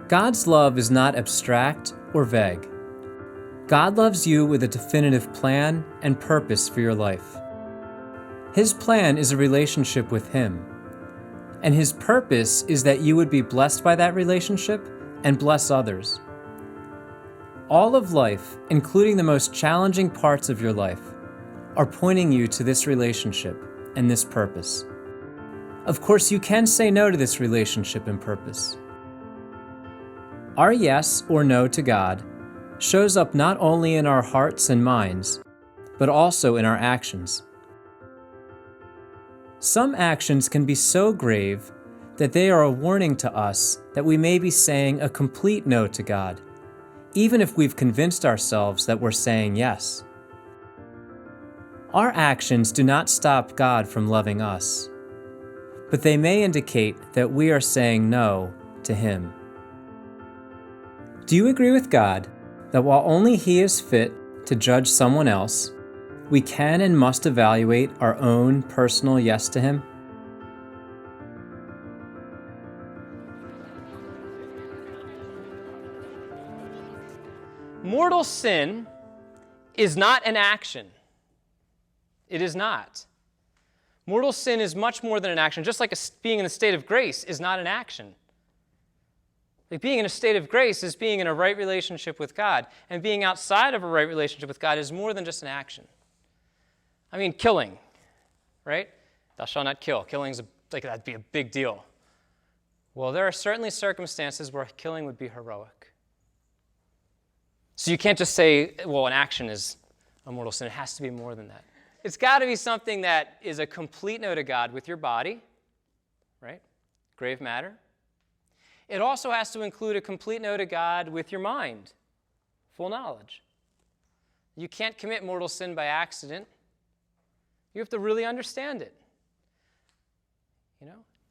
God's love is not abstract or vague. God loves you with a definitive plan and purpose for your life. His plan is a relationship with Him, and His purpose is that you would be blessed by that relationship and bless others. All of life, including the most challenging parts of your life, are pointing you to this relationship and this purpose. Of course, you can say no to this relationship and purpose. Our yes or no to God shows up not only in our hearts and minds, but also in our actions. Some actions can be so grave that they are a warning to us that we may be saying a complete no to God, even if we've convinced ourselves that we're saying yes. Our actions do not stop God from loving us, but they may indicate that we are saying no to Him. Do you agree with God that while only He is fit to judge someone else, we can and must evaluate our own personal yes to Him? Mortal sin is not an action. It is not. Mortal sin is much more than an action, just like being in a state of grace is not an action. Like being in a state of grace is being in a right relationship with God, and being outside of a right relationship with God is more than just an action. I mean, killing, right? Thou shalt not kill. Killing's that'd be a big deal. Well, there are certainly circumstances where killing would be heroic. So you can't just say, well, an action is a mortal sin. It has to be more than that. It's got to be something that is a complete no to God with your body, right? Grave matter. It also has to include a complete no to God with your mind, full knowledge. You can't commit mortal sin by accident. You have to really understand it.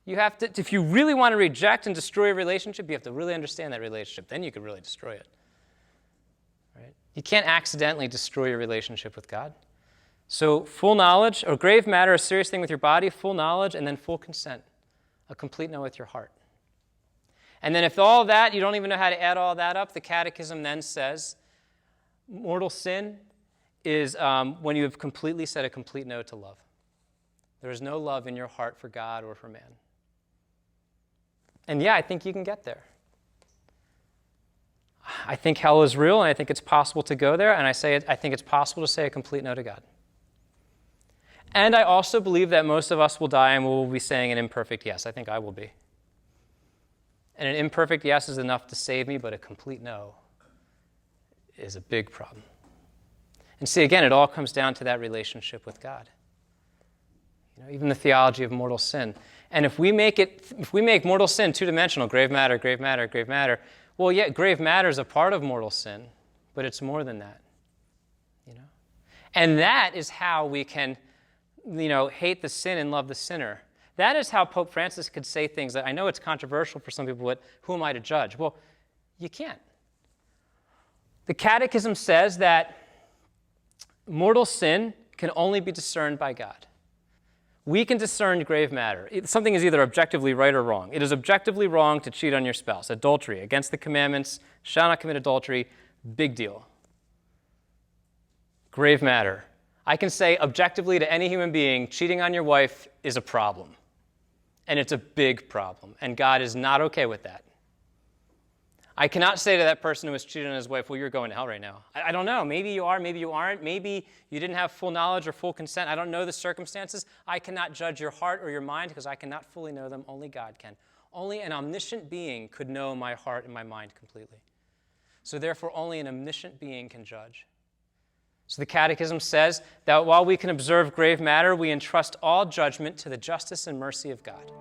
You have to, if you really want to reject and destroy a relationship, you have to really understand that relationship. Then you can really destroy it. Right? You can't accidentally destroy your relationship with God. So full knowledge, or grave matter, a serious thing with your body, full knowledge, and then full consent, a complete no with your heart. And then if all that, you don't even know how to add all that up, the Catechism then says mortal sin is when you have completely said a complete no to love. There is no love in your heart for God or for man. And yeah, I think you can get there. I think hell is real, and I think it's possible to go there, and I think it's possible to say a complete no to God. And I also believe that most of us will die and we will be saying an imperfect yes. I think I will be. And an imperfect yes is enough to save me, but a complete no is a big problem. And see, again, it all comes down to that relationship with God. Even the theology of mortal sin. And if we make mortal sin two-dimensional, grave matter, grave matter, grave matter, well, yeah, grave matter is a part of mortal sin, but it's more than that. And that is how we can, hate the sin and love the sinner. That is how Pope Francis could say things that I know it's controversial for some people, but who am I to judge? Well, you can't. The Catechism says that mortal sin can only be discerned by God. We can discern grave matter. Something is either objectively right or wrong. It is objectively wrong to cheat on your spouse. Adultery, against the commandments, shall not commit adultery, big deal. Grave matter. I can say objectively to any human being, cheating on your wife is a problem. And it's a big problem. And God is not okay with that. I cannot say to that person who has cheated on his wife, well, you're going to hell right now. I don't know. Maybe you are, maybe you aren't. Maybe you didn't have full knowledge or full consent. I don't know the circumstances. I cannot judge your heart or your mind because I cannot fully know them. Only God can. Only an omniscient being could know my heart and my mind completely. So therefore, only an omniscient being can judge. So the Catechism says that while we can observe grave matter, we entrust all judgment to the justice and mercy of God.